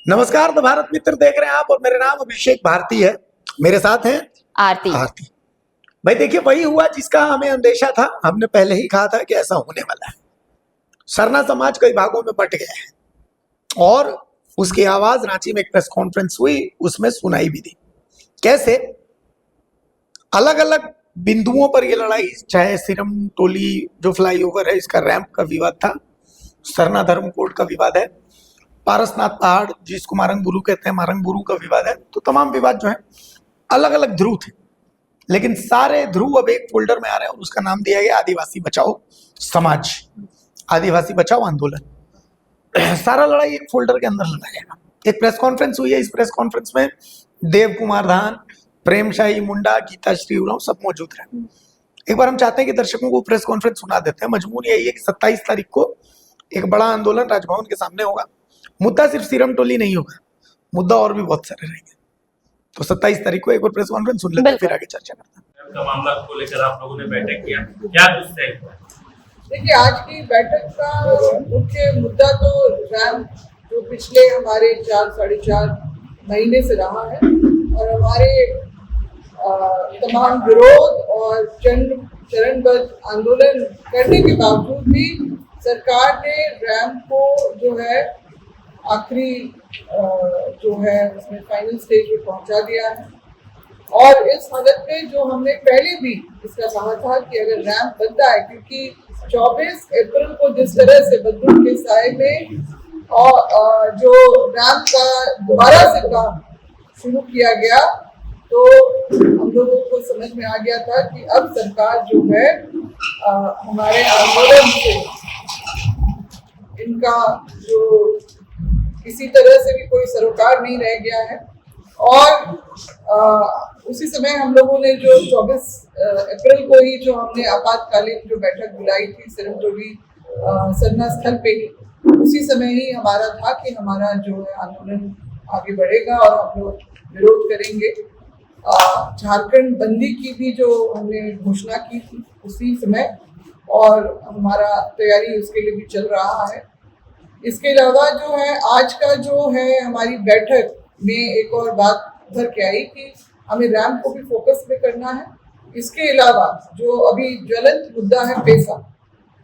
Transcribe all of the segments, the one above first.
नमस्कार। तो भारत मित्र देख रहे हैं आप और मेरा नाम अभिषेक भारती है। मेरे साथ हैं आरती। भाई देखिए, वही हुआ जिसका हमें अंदेशा था। हमने पहले ही कहा था कि ऐसा होने वाला है। सरना समाज कई भागों में बट गया है और उसकी आवाज रांची में एक प्रेस कॉन्फ्रेंस हुई, उसमें सुनाई भी दी। कैसे अलग अलग बिंदुओं पर यह लड़ाई, चाहे सिरम टोली जो फ्लाईओवर है इसका रैंप का विवाद था, सरना धर्म कोड का विवाद है, पारसनाथ पहाड़ जिसको मारंगबुरु कहते हैं, मारंगबुरु का विवाद है। तो तमाम विवाद जो है अलग अलग ध्रुव थे, लेकिन सारे ध्रुव अब एक फोल्डर में आ रहे हैं और उसका नाम दिया गया आदिवासी बचाओ समाज, आदिवासी बचाओ आंदोलन। सारा लड़ाई एक फोल्डर के अंदर लड़ा जाएगा। एक प्रेस कॉन्फ्रेंस हुई है। इस प्रेस कॉन्फ्रेंस में देव कुमार धान, प्रेम शाही मुंडा, गीता श्री उरांव सब मौजूद रहे। एक बार हम चाहते हैं कि दर्शकों को प्रेस कॉन्फ्रेंस सुना देते हैं। मजमून यही है कि 27 तारीख को एक बड़ा आंदोलन राजभवन के सामने होगा। मुद्दा सिर्फ सिरम टोली नहीं होगा, मुद्दा और भी बहुत सारे रहेंगे। तो 27 तारीख को एक बार प्रेस कॉन्फ्रेंस सुन लेते हैं, फिर आगे चर्चा करते हैं। का मामला को लेकर आप लोगों ने बैठक किया, क्या कुछ तय हुआ? देखिए, आज की बैठक का मुख्य मुद्दा तो रैंप जो पिछले हमारे 4-4.5 महीने से रहा है और हमारे तमाम विरोध और चरणबद्ध आंदोलन करने के बावजूद भी सरकार ने रैंप को जो है आखिरी जो है उसमें फाइनल स्टेज पे पहुंचा दिया है। और इस हालत में जो हमने पहले भी इसका कहा था कि अगर रैंप बनता है, क्योंकि 24 अप्रैल को जिस तरह से बदलू के साय में और जो रैंप का दोबारा से काम शुरू किया गया, तो हम लोगों को समझ में आ गया था कि अब सरकार जो है हमारे आंदोलन से इनका जो किसी तरह से भी कोई सरोकार नहीं रह गया है। और उसी समय हम लोगों ने जो 24 अप्रैल को ही जो हमने आपातकालीन जो बैठक बुलाई थी सिरमटोली सरना स्थल पे ही, उसी समय ही हमारा था कि हमारा जो है आंदोलन आगे बढ़ेगा और हम लोग विरोध करेंगे। झारखंड बंदी की भी जो हमने घोषणा की थी उसी समय, और हमारा तैयारी उसके लिए भी चल रहा है। इसके अलावा जो है आज का जो है हमारी बैठक में एक और बात उभर के आई कि हमें रैंप को भी फोकस में करना है। इसके अलावा जो अभी ज्वलंत मुद्दा है पैसा,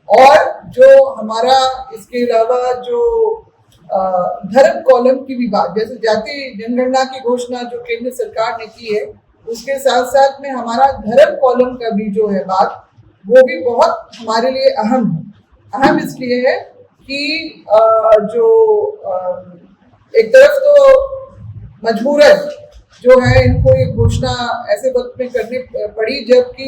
और जो हमारा इसके अलावा जो धर्म कॉलम की भी बात, जैसे जातीय जनगणना की घोषणा जो केंद्र सरकार ने की है, उसके साथ साथ में हमारा धर्म कॉलम का भी जो है बात, वो भी बहुत हमारे लिए अहम है। अहम इसलिए है कि जो एक तरफ तो मजबूरन जो है इनको ये घोषणा ऐसे वक्त में करनी पड़ी जबकि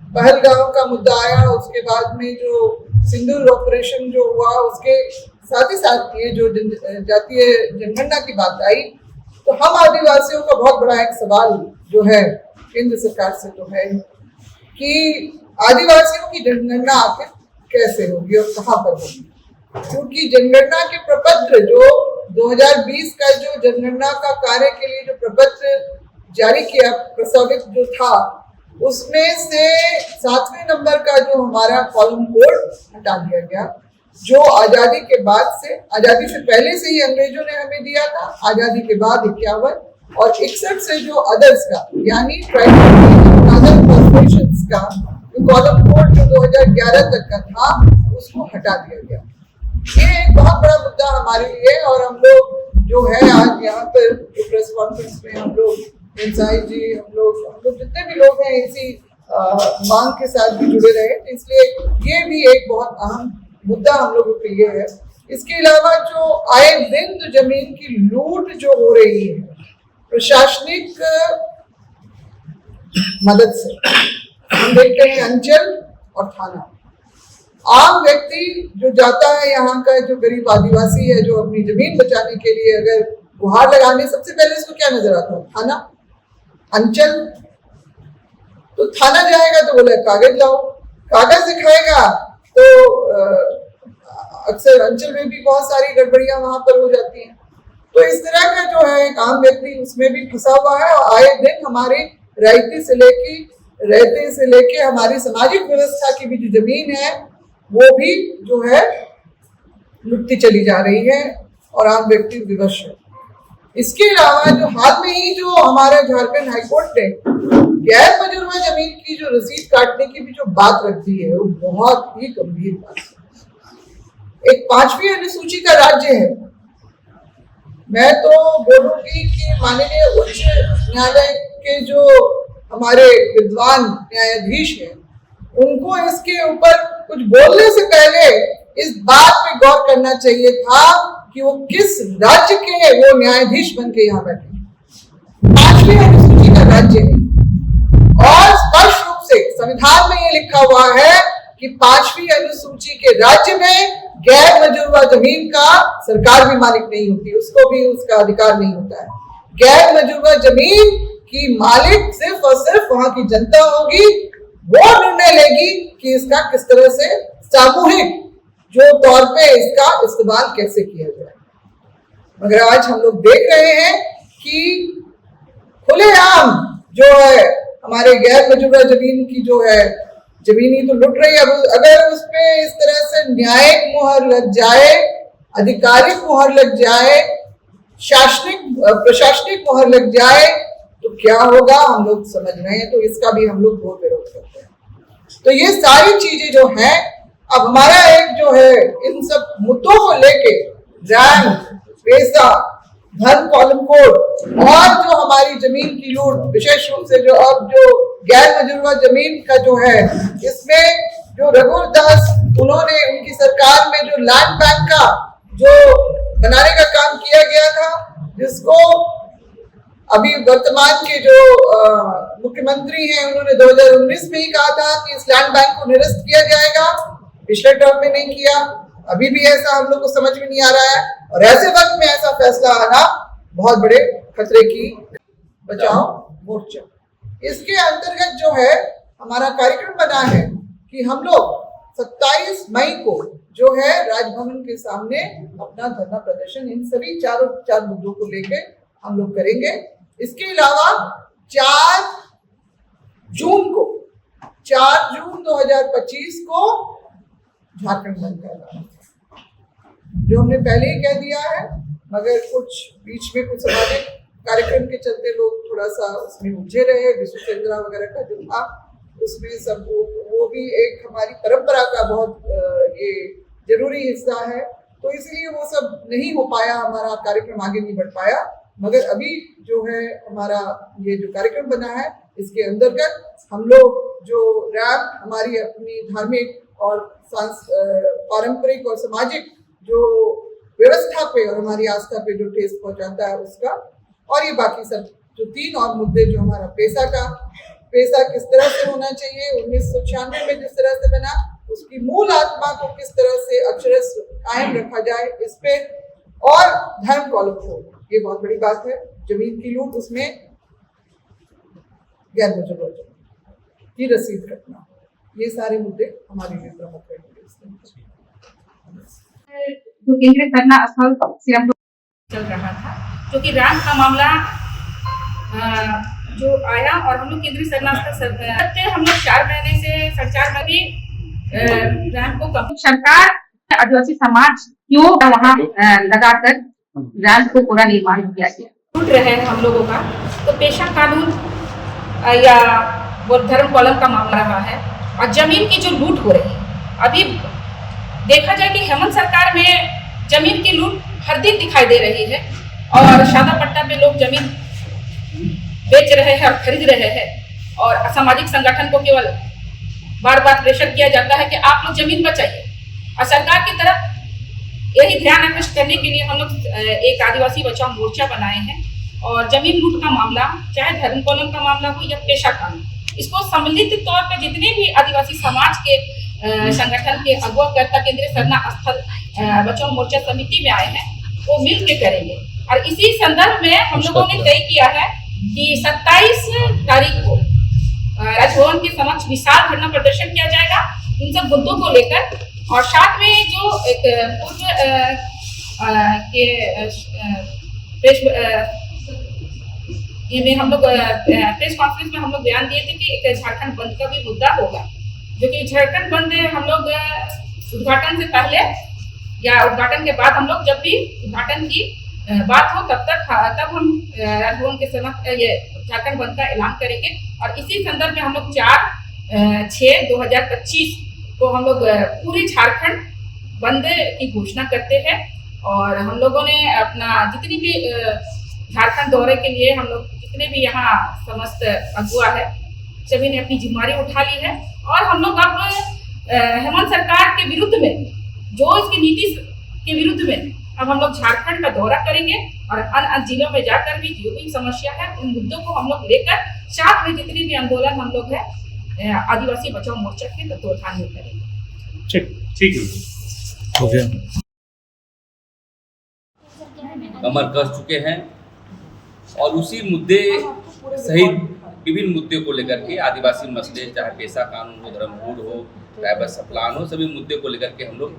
पहलगाम का मुद्दा आया, उसके बाद में जो सिंदूर ऑपरेशन जो हुआ, उसके साथ ही साथ ये जो जातीय जनगणना की बात आई, तो हम आदिवासियों का बहुत बड़ा एक सवाल जो है केंद्र सरकार से तो है कि आदिवासियों की जनगणना आखिर कैसे होगी और कहाँ पर होगी। क्योंकि जनगणना के प्रपत्र जो 2020 का जो जनगणना का कार्य के लिए जो प्रपत्र जारी किया प्रस्तावित जो था, उसमें से 7वें नंबर का जो हमारा कॉलम कोड हटा दिया गया, जो आजादी के बाद से, आजादी से पहले से ही अंग्रेजों ने हमें दिया था, आजादी के बाद 51 और 61 से जो अदर्स का, यानी ट्राइबल अदर कॉर्पोरेशंस का कॉलम कोड जो 2011 तक का था, उसको हटा दिया गया। ये एक बहुत बड़ा मुद्दा हमारे लिए, और हम लोग जो है आज यहाँ पर प्रेस कॉन्फ्रेंस में हम लोग इंसाई जी, हम लोग जितने भी लोग हैं इसी मांग के साथ भी जुड़े रहे, इसलिए ये भी एक बहुत अहम मुद्दा हम लोगों के लिए है। इसके अलावा जो आए दिन जो जमीन की लूट जो हो रही है प्रशासनिक मदद से, हम देखते हैं अंचल और थाना, आम व्यक्ति जो जाता है, यहाँ का जो गरीब आदिवासी है जो अपनी जमीन बचाने के लिए अगर गुहार लगाने, सबसे पहले इसको क्या नजर आता है? थाना, अंचल। तो थाना जाएगा तो बोले कागज लाओ, कागज दिखाएगा तो अक्सर अंचल में भी बहुत सारी गड़बड़ियां वहां पर हो जाती हैं। तो इस तरह का जो है एक आम व्यक्ति उसमें भी फंसा हुआ है, और आए दिन हमारे रहते से लेके हमारी सामाजिक व्यवस्था की भी जो जमीन है वो भी जो है लुटती चली जा रही है और आम व्यक्ति विवश है। इसके अलावा जो हाल में ही जो हमारा झारखंड हाईकोर्ट ने गैर मजरूबा जमीन की जो रसीद काटने की भी जो बात रख दी है वो बहुत ही गंभीर बात है। एक 5वीं अनुसूची का राज्य है। मैं तो बोलूंगी कि माननीय उच्च न्यायालय के जो हमारे विद्वान न्यायाधीश हैं उनको इसके ऊपर कुछ बोलने से पहले इस बात पे गौर करना चाहिए था कि वो किस राज्य के वो न्यायाधीश बन के यहाँ बैठे। 5वीं अनुसूची का राज्य है और स्पष्ट रूप से संविधान में ये लिखा हुआ है कि 5वीं अनुसूची के राज्य में गैर मजरूबा जमीन का सरकार भी मालिक नहीं होती, उसको भी उसका अधिकार नहीं होता है। गैर मजरूबा जमीन की मालिक सिर्फ और सिर्फ वहां की जनता होगी। वो निर्णय लेगी कि इसका किस तरह से सामूहिक जो तौर पे इसका इस्तेमाल कैसे किया जाए। मगर आज हम लोग देख रहे हैं कि खुलेआम जो है हमारे गैर मजरूबा जमीन की जो है जमीन ही तो लुट रही है। अगर उसमें इस तरह से न्यायिक मुहर लग जाए, आधिकारिक मुहर लग जाए, प्रशासनिक मुहर लग जाए तो क्या होगा हम लोग समझ रहे हैं। तो इसका भी हम लोग बहुत विरोध करते हैं। तो ये सारी चीजें जो हैं, अब हमारा एक जो है इन सब मुद्दों को लेके रैंक, पैसा, धन कॉलम कोड और जो हमारी जमीन की लूट, विशेष रूप से जो अब जो गैर मजरूबा जमीन का जो है, इसमें जो रघुवर दास उन्होंने उनकी सरकार में जो लैंड बैंक का जो बनाने का काम किया गया था, जिसको अभी वर्तमान के जो मुख्यमंत्री हैं उन्होंने 2019 में ही कहा था कि इस लैंड बैंक को निरस्त किया जाएगा। पिछले टर्म में नहीं किया। अभी भी ऐसा हम लोग को समझ में नहीं आ रहा है और ऐसे वक्त में ऐसा फैसला आना बहुत बड़े खतरे की। बचाओ मोर्चा, इसके अंतर्गत जो है हमारा कार्यक्रम बना है कि हम लोग 27 मई को जो है राजभवन के सामने अपना धरना प्रदर्शन इन सभी चार मुद्दों को लेकर हम लोग करेंगे। इसके अलावा 4 जून 2025 को झारखंड बंद करना, जो हमने पहले ही कह दिया है, मगर कुछ बीच में कुछ सामाजिक कार्यक्रम के चलते लोग थोड़ा सा उसमें उलझे रहे। विश्व केंद्रा वगैरह का जो था उसमें सब वो भी एक हमारी परंपरा का बहुत ये जरूरी हिस्सा है, तो इसलिए वो सब नहीं हो पाया, हमारा कार्यक्रम आगे नहीं बढ़ पाया। मगर अभी जो है हमारा ये जो कार्यक्रम बना है, इसके अंतर्गत हम लोग जो रैप हमारी अपनी धार्मिक और पारंपरिक और सामाजिक जो व्यवस्था पे और हमारी आस्था पे जो ठेस पहुंचाता है उसका, और ये बाकी सब जो 3 और मुद्दे जो हमारा पैसा किस तरह से होना चाहिए, 1996 में जिस तरह से बना उसकी मूल आत्मा को किस तरह से अक्षरश कायम रखा जाए इस पे, और धर्म कॉलम कोड, ये बहुत बड़ी बात है। जमीन की लूट, उसमें गैर मजरूबा की रसीद रखना, ये सारे मुद्दे हमारे लिए प्रमुख है। जो केंद्रीय धरना स्थल से हम चल रहा था, क्योंकि राम का मामला जो आया और हम लोग केंद्रीय धरना स्थल हम लोग 4 महीने से 4.5 महीने राम को सरकार आदिवासी समाज क्यों वहाँ लगाकर राम को पूरा निर्माण किया गया। टूट रहे हैं हम लोगों का, तो पेशा कानून या वो धर्म कॉलम का मामला रहा है और जमीन की जो लूट हो रही है। अभी देखा जाए कि हेमंत सरकार में जमीन की लूट हर दिन दिखाई दे रही है और सादा पट्टा पे लोग जमीन बेच रहे हैं और खरीद रहे हैं, और सामाजिक संगठन को केवल बार बार प्रेशर किया जाता है कि आप लोग जमीन बचाइए, और सरकार की तरफ यही ध्यान आकृष्ट करने के लिए हम लोग एक आदिवासी बचाओ मोर्चा बनाए हैं। और जमीन लूट का मामला, चाहे धर्म कॉलम का मामला हो या पेशा कानून, इसको सम्मिलित तौर पर जितने भी आदिवासी समाज के संगठन के अगुवाकर्ता केंद्रीय धरना स्थल बचाओ मोर्चा समिति में आए हैं, वो मिल के करेंगे। और इसी संदर्भ में हम लोगों ने तय किया है कि 27 तारीख को राजभवन के समक्ष विशाल धरना प्रदर्शन किया जाएगा इन सब मुद्दों को लेकर। और साथ में जो एक पूर्व के हम लोग प्रेस कॉन्फ्रेंस में हम लोग बयान दिए थे कि एक झारखंड बंद का भी मुद्दा होगा, जो कि झारखंड बंद हम लोग उद्घाटन से पहले या उद्घाटन के बाद हम लोग जब भी उद्घाटन की बात हो तब हम राजभवन के समक्ष ये झारखंड बंद का ऐलान करेंगे। और इसी संदर्भ में हम लोग 4/6/2025 को हम लोग पूरे झारखंड बंद की घोषणा करते हैं। और हम लोगों ने अपना जितनी भी झारखंड दौरे के लिए हम लोग जितने भी यहाँ समस्त अगुआ है सभी ने अपनी जिम्मेदारी उठा ली है। और हम लोग अब हेमंत सरकार के विरुद्ध में जो इसकी नीति के विरुद्ध में अब हम लोग झारखंड का दौरा करेंगे और अन्य जिलों में जाकर भी जो भी समस्या है उन मुद्दों को हम लोग लेकर साथ में जितनी भी आंदोलन हम लोग है आदिवासी बचाओ मोर्चा के तत्वावधान में करेंगे। ठीक है ओके। कमर कस चुके हैं और उसी मुद्दे सहित विभिन्न मुद्दे को लेकर के आदिवासी मसले, चाहे पेशा कानून हो, धर्म कोड हो, ट्राइबल सप्लान हो, सभी मुद्दे को लेकर के हम लोग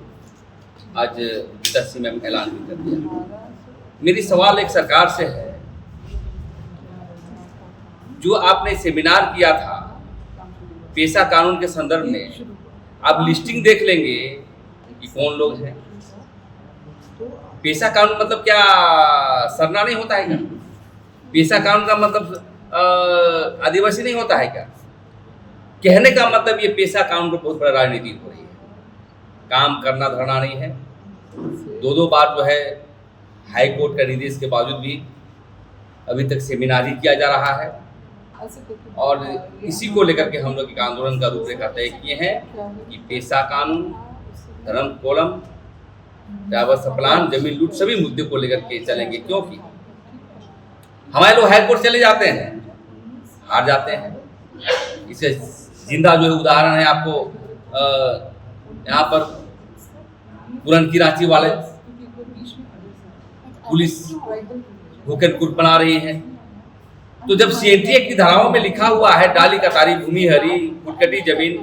आज गीता सिंह में ऐलान भी कर दिया। मेरी सवाल एक सरकार से है, जो आपने सेमिनार किया था पेशा कानून के संदर्भ में, आप लिस्टिंग देख लेंगे कि कौन लोग हैं। पेशा कानून मतलब क्या सरना नहीं होता है क्या? पेशा कानून का मतलब आदिवासी नहीं होता है क्या? कहने का मतलब ये पेशा कानून को बहुत बड़ा राजनीति हो रही है। काम करना धरना नहीं है। 2 बार जो है हाई कोर्ट का निर्देश के बावजूद भी अभी तक सेमिनार ही किया जा रहा है। और इसी को लेकर के हम लोग एक आंदोलन का रूपरेखा तय किए हैं कि पेशा कानून, धर्म कोलम, ट्राइबल सप्लान, जमीन लूट, सभी मुद्दे को लेकर के चलेंगे। क्योंकि हमारे लोग हाई कोर्ट चले जाते हैं, हार जाते हैं। इसके जिंदा जो उदाहरण है आपको यहाँ पर पुरन की रांची वाले पुलिस भूखन कुट बना रही है। तो जब CNTA की धाराओं में लिखा हुआ है डाली कतारी भूमि हरी कुटकटी जमीन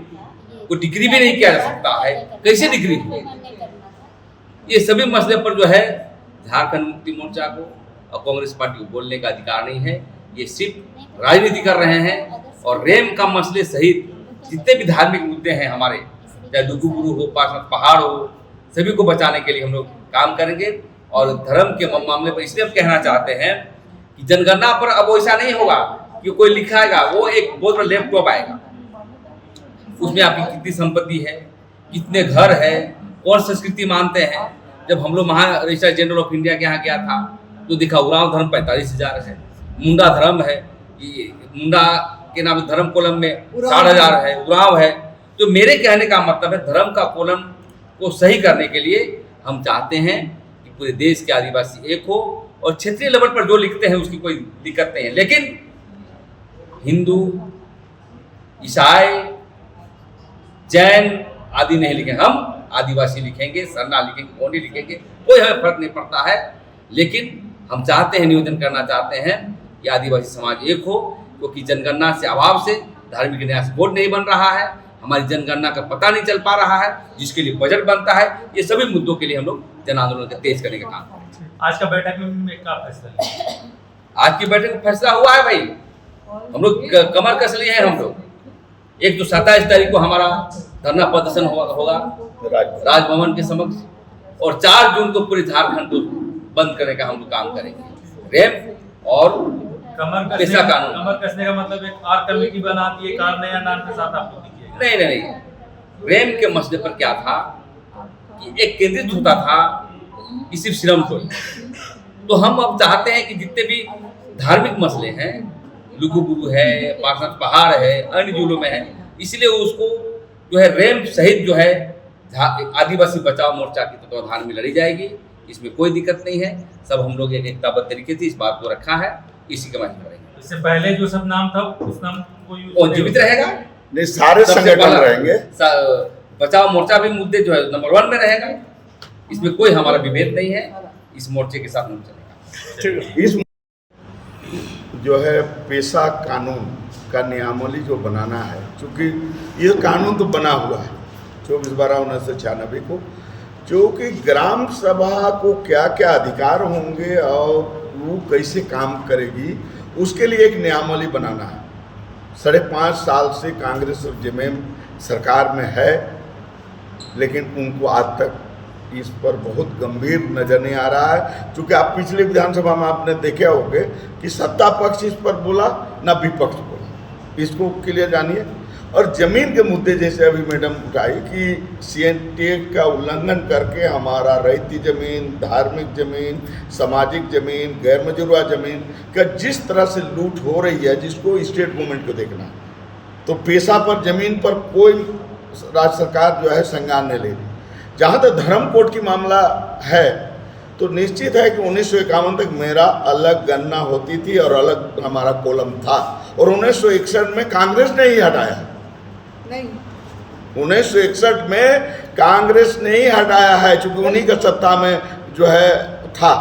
को डिग्री भी नहीं किया जा सकता है, कैसे डिग्री होगी? ये सभी मसले पर जो है झारखंड मुक्ति मोर्चा को और कांग्रेस पार्टी को बोलने का अधिकार नहीं है। ये सिर्फ राजनीति कर रहे हैं। और रेम का मसले सहित जितने भी धार्मिक मुद्दे हैं हमारे, चाहे लुगुबुरु हो, पार्षद पहाड़ हो, सभी को बचाने के लिए हम लोग काम करेंगे। और धर्म के मामले पर इसलिए हम कहना चाहते हैं कि जनगणना पर अब वैसा नहीं होगा कि कोई लिखाएगा, वो एक बहुत बड़ा लैपटॉप आएगा, उसमें आपकी कितनी संपत्ति है, कितने घर है, कौन संस्कृति मानते हैं। जब हम लोग रजिस्ट्रार जनरल ऑफ इंडिया के यहाँ गया था तो दिखा उरांव धर्म 45,000 है, मुंडा धर्म है, मुंडा के नाम धर्म कोलम में 60,000 है, उरांव है। तो मेरे कहने का मतलब है धर्म का कोलम को सही करने के लिए हम चाहते हैं कि पूरे देश के आदिवासी एक हो। और क्षेत्रीय लेवल पर जो लिखते हैं उसकी कोई दिक्कत नहीं है, लेकिन हिंदू, ईसाई, जैन आदि नहीं लिखेंगे, हम आदिवासी लिखेंगे, सरना लिखेंगे, गोंडी लिखेंगे, कोई हमें फर्क नहीं पड़ता है। लेकिन हम चाहते हैं, निवेदन करना चाहते हैं कि आदिवासी समाज एक हो, क्योंकि जनगणना से अभाव से धार्मिक न्यास बोर्ड नहीं बन रहा है, हमारी जनगणना का पता नहीं चल पा रहा है, जिसके लिए बजट बनता है। ये सभी मुद्दों के लिए हम लोग जन आंदोलन का तेज करने का काम करें। आज का बैठक में क्या फैसला है? आज की बैठक में फैसला हुआ है भाई, हम लोग कमर कस लिए हैं। हम लोग एक तो 27 तारीख को हमारा धरना प्रदर्शन होगा राजभवन के समक्ष, और 4 जून को पूरे झारखंड को बंद करने का हम लोग काम करेंगे। रेप और पेशा कानून। कमर कसने का मतलब एक आर कमेटी बना दी, एक आर नया नाम के साथ आप लोग दिखिएगा। नहीं, रेम के मसले पर क्या था कि एक केंद्रित होता था कि सिर्फ श्रम को। तो हम अब चाहते हैं कि जितने भी धार्मिक मसले हैं, लुगुबुरु है, पार्षद पहाड़ है, अन्य जिलों में है, इसलिए उसको जो है रेम सहित जो है आदिवासी बचाओ मोर्चा के तत्वाधान में लड़ी जाएगी। इसमें कोई दिक्कत नहीं है। सब हम लोग एक एकताबद्ध तरीके से इस बात को रखा है, इसी के माध्यम करेंगे। इससे पहले जो सब नाम था उस नाम को जीवित रहेगा, नहीं सारे संगठन रहेंगे। बचाओ मोर्चा भी मुद्दे जो है नंबर 1 में रहेगा। इसमें कोई हमारा विभेद नहीं है, इस मोर्चे के साथ हम चलेगा। इस जो है पेशा कानून का नियमावली जो बनाना है, क्योंकि ये कानून तो बना हुआ है 24/12/1996 को, जो कि ग्राम सभा को क्या क्या अधिकार होंगे और वो कैसे काम करेगी, उसके लिए एक नियमावली बनाना है। 5.5 साल से कांग्रेस और जेएमएम सरकार में है, लेकिन उनको आज तक इस पर बहुत गंभीर नजर नहीं आ रहा है, क्योंकि आप पिछले विधानसभा में आपने देखे होंगे कि सत्ता पक्ष इस पर बोला ना विपक्ष बोला, इसको क्लियर जानिए। और जमीन के मुद्दे जैसे अभी मैडम उठाई कि CNTA का उल्लंघन करके हमारा रैयती जमीन, धार्मिक जमीन, सामाजिक जमीन, गैर मजरूआ जमीन का जिस तरह से लूट हो रही है, जिसको स्टेट गवर्नमेंट को देखना है, तो पेशा पर जमीन पर कोई राज्य सरकार जो है संज्ञान नहीं ले रही। जहाँ तक धर्म कोड की मामला है तो निश्चित है कि 1951 तक मेरा अलग गणना होती थी और अलग हमारा कॉलम था, और 1961 में कांग्रेस ने ही हटाया। नहीं, 1961 में कांग्रेस ने ही हटाया है, चूंकि उन्हीं का सत्ता में जो है था।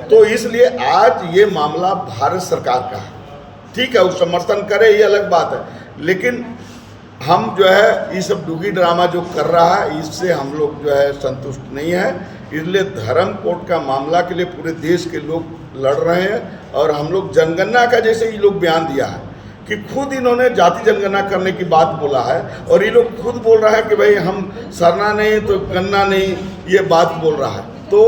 तो इसलिए आज ये मामला भारत सरकार का है। ठीक है, उस समर्थन करे ये अलग बात है, लेकिन हम जो है ये सब डुगी ड्रामा जो कर रहा है, इससे हम लोग जो है संतुष्ट नहीं है। इसलिए धर्म कोड का मामला के लिए पूरे देश के लोग लड़ रहे हैं। और हम लोग जनगणना का जैसे ये लोग बयान दिया है कि खुद इन्होंने जाति जनगणना करने की बात बोला है, और ये लोग खुद बोल रहा है कि भाई हम सरना नहीं तो गणना नहीं, ये बात बोल रहा है। तो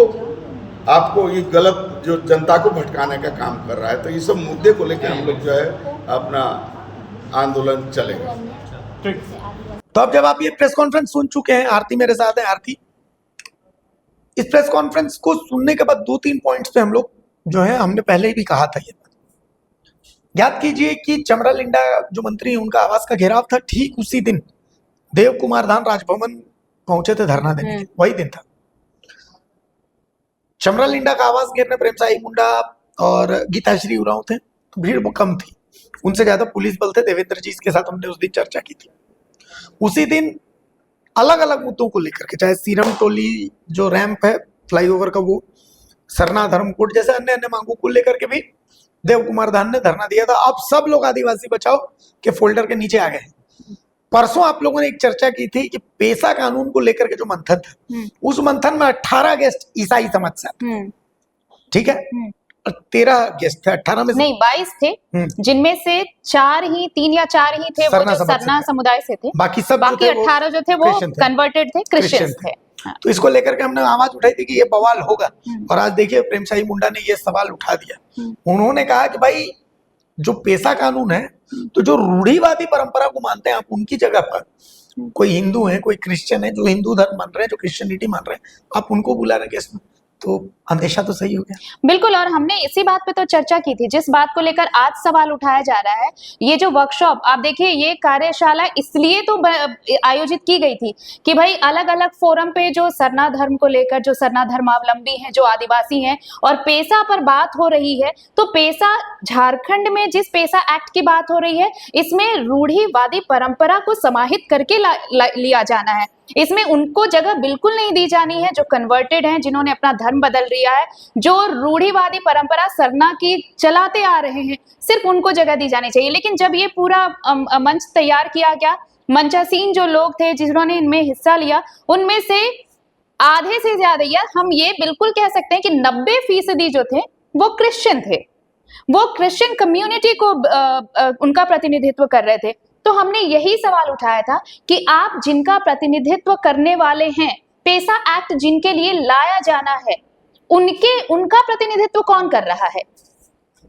आपको ये गलत जो जनता को भटकाने का काम कर रहा है। तो ये सब मुद्दे को लेकर हम लोग जो है अपना आंदोलन चलेगा। तो अब जब आप ये प्रेस कॉन्फ्रेंस सुन चुके हैं, आरती मेरे साथ है। आरती, इस प्रेस कॉन्फ्रेंस को सुनने के बाद 2-3 पॉइंट्स पे हम लोग जो है, हमने पहले भी कहा था ये बात। याद कीजिए कि चमरा लिंडा जो मंत्री हैं, उनका आवास का घेराव था, ठीक उसी दिन देव कुमार धान राजभवन पहुंचे थे धरना देने, वही दिन था। चमरा लिंडा का आवास घेरने प्रेम साई मुंडा और गीताश्री उरांव थे, तो भीड़ वो कम थी, उनसे ज्यादा पुलिस बल थे। देवेंद्र जी के साथ हमने उस दिन चर्चा की थी। उसी दिन अलग अलग मुद्दों को लेकर के, चाहे सीरम टोली जो रैंप है फ्लाईओवर का, वो सरना धर्म कोड जैसे अन्य अन्य मांगों को लेकर के भी देव कुमार धान ने धरना दिया था। अब सब लोग आदिवासी बचाओ के फोल्डर के नीचे आ गए। परसों आप लोगों ने एक चर्चा की थी कि पेशा कानून को लेकर के जो मंथन था, उस मंथन में 18 गेस्ट ईसाई समाज से, ठीक है, 13 गेस्ट थे, 18 में नहीं 22 थे, जिनमें से 3 या 4 ही थे वो जो सरना समुदाय से थे, बाकी 18 जो थे वो कन्वर्टेड थे, क्रिश्चियंस थे। तो इसको लेकर के हमने आवाज उठाई थी कि ये बवाल होगा, और आज देखिए प्रेमसाई मुंडा ने ये सवाल उठा दिया। उन्होंने कहा कि भाई जो पेशा कानून है, तो जो रूढ़िवादी परंपरा को मानते हैं आप, उनकी जगह पर कोई हिंदू है, कोई क्रिश्चियन है, जो हिंदू धर्म मान रहे हैं, जो क्रिश्चियनिटी मान रहे हैं, आप उनको बुला रहे हैं इसमें, तो अंदेशा तो सही हो गया। बिल्कुल, और हमने इसी बात पे तो चर्चा की थी, जिस बात को लेकर आज सवाल उठाया जा रहा है। ये जो वर्कशॉप आप देखिए, ये कार्यशाला इसलिए तो आयोजित की गई थी कि भाई अलग अलग फोरम पे जो सरना धर्म को लेकर, जो सरना धर्मावलंबी हैं, जो आदिवासी हैं, और पेशा पर बात हो रही है, तो पेशा झारखंड में जिस पेशा एक्ट की बात हो रही है, इसमें रूढ़िवादी परंपरा को समाहित करके लिया जाना है। इसमें उनको जगह बिल्कुल नहीं दी जानी है जो कन्वर्टेड हैं, जिन्होंने अपना धर्म बदल लिया है, जो रूढ़िवादी परंपरा सरना की चलाते आ रहे हैं, सिर्फ उनको जगह दी जानी चाहिए। लेकिन जब ये पूरा मंच तैयार किया गया, मंचासीन जो लोग थे जिन्होंने इनमें हिस्सा लिया, उनमें से आधे से ज्यादा, या हम ये बिल्कुल कह सकते हैं कि 90% जो थे वो क्रिश्चियन थे, वो क्रिश्चियन कम्युनिटी को उनका प्रतिनिधित्व कर रहे थे। तो हमने यही सवाल उठाया था कि आप जिनका प्रतिनिधित्व करने वाले हैं, पेशा एक्ट जिनके लिए लाया जाना है, उनका प्रतिनिधित्व कौन कर रहा है?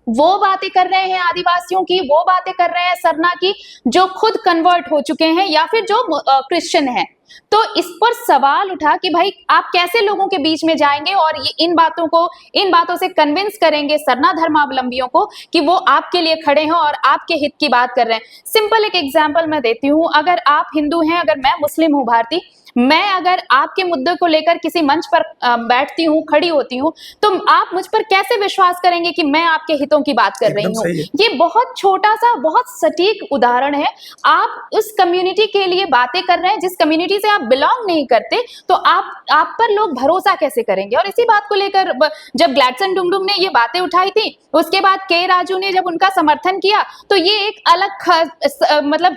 वो बातें कर रहे हैं आदिवासियों की, वो बातें कर रहे हैं सरना की, जो खुद कन्वर्ट हो चुके हैं या फिर जो क्रिश्चियन हैं। तो इस पर सवाल उठा कि भाई आप कैसे लोगों के बीच में जाएंगे और ये इन बातों से कन्विंस करेंगे सरना धर्मावलंबियों को कि वो आपके लिए खड़े हैं और आपके हित की बात कर रहे हैं। सिंपल एक एग्जांपल मैं देती हूँ। अगर आप हिंदू हैं, अगर मैं मुस्लिम हूँ भारती, मैं अगर आपके मुद्दे को लेकर किसी मंच पर बैठती हूँ, खड़ी होती हूँ, तो आप मुझ पर कैसे विश्वास करेंगे कि मैं आपके हितों की बात कर रही हूँ? ये बहुत छोटा सा, बहुत सटीक उदाहरण है। आप उस कम्युनिटी के लिए बातें कर रहे हैं जिस कम्युनिटी से आप बिलोंग नहीं करते, तो आप पर लोग भरोसा कैसे करेंगे? और इसी बात को लेकर जब ग्लैडसन डुंगडुंग ने ये बातें उठाई थी, उसके बाद के राजू ने जब उनका समर्थन किया, तो ये एक अलग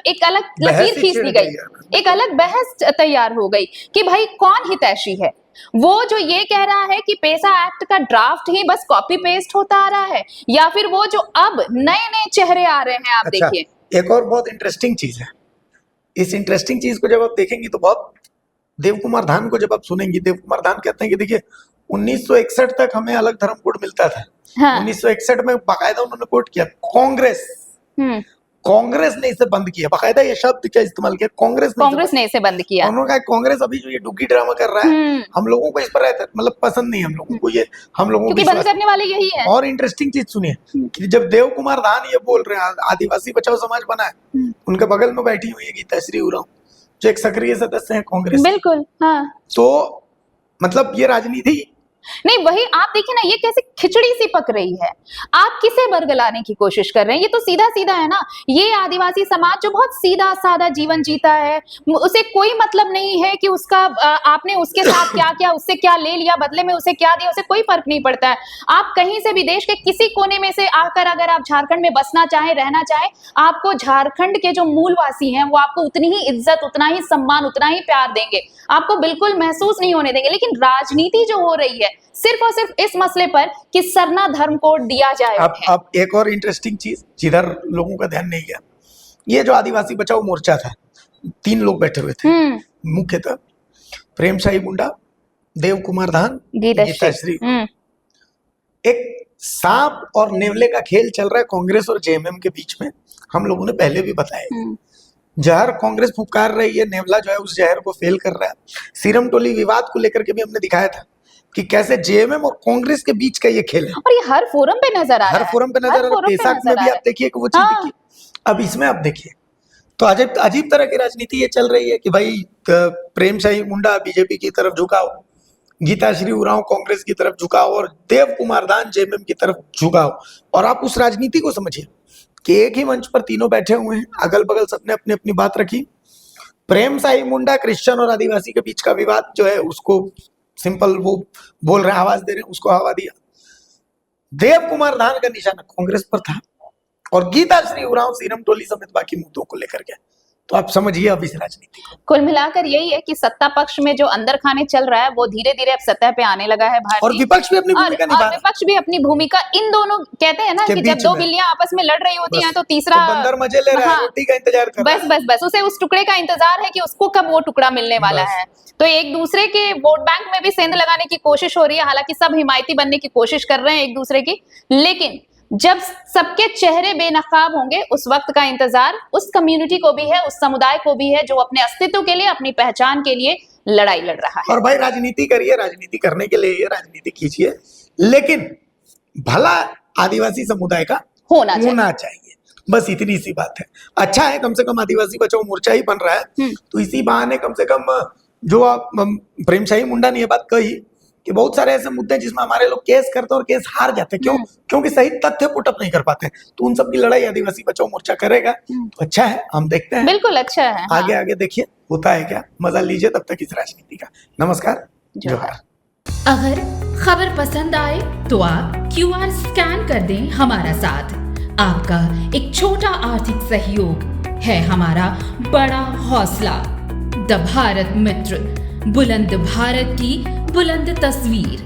एक अलग लकीर खींच दी गई, एक अलग बहस तैयार हो गई कि भाई कौन हितैषी है। वो जो ये कह रहा है कि पेशा एक्ट का ड्राफ्ट ही बस कॉपी पेस्ट होता आ रहा है, या फिर वो जो अब नए नए चेहरे आ रहे हैं। आप देखिए, एक और बहुत इंटरेस्टिंग चीज है। इस इंटरेस्टिंग चीज को जब आप देखेंगे तो बहुत देव कुमार धान को जब आप सुनेंगे, देव कुमार धान कहते हैं कि देखिए 1961 तक हमें अलग धर्म कोड मिलता था। हाँ। 1961 में बाकायदा उन्होंने कोट किया, कांग्रेस ने इसे बंद किया, बाकायदा ये शब्द क्या इस्तेमाल किया, कांग्रेस ने इसे बंद किया। उन्होंने कहा कांग्रेस अभी जो ये डुग्गी ड्रामा कर रहा है, हम लोगों को इस पर मतलब पसंद नहीं, हम लोगों को ये, हम लोगों को क्योंकि बंद करने वाले यही है। और इंटरेस्टिंग चीज सुनिए कि जब देव कुमार धान ये बोल रहे हैं आदिवासी बचाओ समाज बना है, उनके बगल में बैठी हुई है गीताश्री उरांव जो एक सक्रिय सदस्य है कांग्रेस। बिल्कुल। हाँ। तो मतलब ये राजनीति नहीं, वही आप देखिए ना, ये कैसे खिचड़ी सी पक रही है। आप किसे बरगलाने की कोशिश कर रहे हैं? ये तो सीधा सीधा है ना। ये आदिवासी समाज जो बहुत सीधा साधा जीवन जीता है, उसे कोई मतलब नहीं है कि उसका आपने उसके साथ क्या किया, उससे क्या ले लिया, बदले में उसे क्या दिया, उसे कोई फर्क नहीं पड़ता है। आप कहीं से भी देश के किसी कोने में से आकर अगर आप झारखंड में बसना चाहें, रहना चाहें, आपको झारखंड के जो मूलवासी हैं वो आपको उतनी ही इज्जत, उतना ही सम्मान, उतना ही प्यार देंगे, आपको बिल्कुल महसूस नहीं होने देंगे। लेकिन राजनीति जो हो रही है सिर्फ और सिर्फ इस मसले पर कि सरना धर्म कोड दिया जाए। अब एक और इंटरेस्टिंग चीज जिधर लोगों का ध्यान नहीं गया, ये जो आदिवासी बचाओ मोर्चा था, 3 लोग बैठे हुए थे मुख्यतः, प्रेमशाही मुंडा, देव कुमार धान, गीताश्री। एक सांप और नेवले का खेल चल रहा है कांग्रेस और जेएमएम के बीच में। हम लोगों ने पहले भी बताया, जहर कांग्रेस फुकार रही है, नेवला जो है उस जहर को फेल कर रहा है। सीरम टोली विवाद को लेकर के भी हमने दिखाया था कि कैसे जेएमएम और कांग्रेस के बीच का ये खेल है, और ये हर फोरम पे नजर आ रहा है, हर फोरम पे नजर आ रहा है। पेशाक में भी आप देखिए कि वो चीज दिखी। अब इसमें आप देखिए तो अजीब तरह की राजनीति ये चल रही है कि भाई प्रेमशाही मुंडा बीजेपी की तरफ झुकाओ, गीताश्री उरांव कांग्रेस की तरफ झुकाओ और देव कुमार धान जेएमएम की तरफ झुकाओ। और आप उस राजनीति को समझिए कि एक ही मंच पर तीनों बैठे हुए हैं, अगल बगल सबने अपनी अपनी बात रखी। प्रेमशाही मुंडा क्रिश्चियन और आदिवासी के बीच का विवाद जो है उसको सिंपल वो बोल रहे हैं, आवाज दे रहे हैं, उसको हवा दिया। देव कुमार धान का निशाना कांग्रेस पर था और गीताश्री उरांव सीरम टोली समेत बाकी मुद्दों को लेकर के। तो आप समझिए अब इस राजनीति को। कुल मिलाकर यही है कि सत्ता पक्ष में जो अंदर खाने चल रहा है वो धीरे धीरे अब सतह पे आने लगा है भारत, और विपक्ष भी अपनी भूमिका निभा रहा है। विपक्ष भी अपनी भूमिका, इन दोनों कहते हैं ना कि जब 2 बिल्लियां आपस में लड़ रही होती हैं तो तीसरा बंदर मजे ले रहा है, रोटी का इंतजार कर रहा है। बस उसे उस टुकड़े का इंतजार है कि उसको कब वो टुकड़ा मिलने वाला है। तो एक दूसरे के वोट बैंक में भी सेंध लगाने की कोशिश हो रही है, हालांकि सब हिमायती बनने की कोशिश कर रहे हैं एक दूसरे की, लेकिन जब सबके चेहरे बेनकाब होंगे उस वक्त का इंतजार उस कम्युनिटी को भी है, उस समुदाय को भी है जो अपने अस्तित्व के लिए, अपनी पहचान के लिए लड़ाई लड़ रहा है। और भाई राजनीति करिए, राजनीति करने के लिए राजनीति कीजिए, लेकिन भला आदिवासी समुदाय का होना चाहिए। बस इतनी सी बात है। अच्छा है कम से कम आदिवासी बचाओ मोर्चा ही बन रहा है, तो इसी बहाने कम से कम जो प्रेमशाही मुंडा ने ये बात कही कि बहुत सारे ऐसे मुद्दे जिसमें हमारे लोग केस करते हैं और केस हार जाते हैं, क्योंकि सही तथ्य पुटअप नहीं कर पाते, तो उन सब की लड़ाई आदिवासी बचाओ मोर्चा करेगा। तो अच्छा है, हम देखते हैं, बिल्कुल अच्छा है। आगे देखिए होता है क्या, मजा लीजिए तब तक इस राजनीति का। नमस्कार, जोहार। अगर खबर पसंद आए तो आप QR स्कैन कर दें हमारा साथ। आपका एक छोटा आर्थिक सहयोग है हमारा बड़ा हौसला। द भारत मित्र, बुलंद भारत की बुलंद तस्वीर।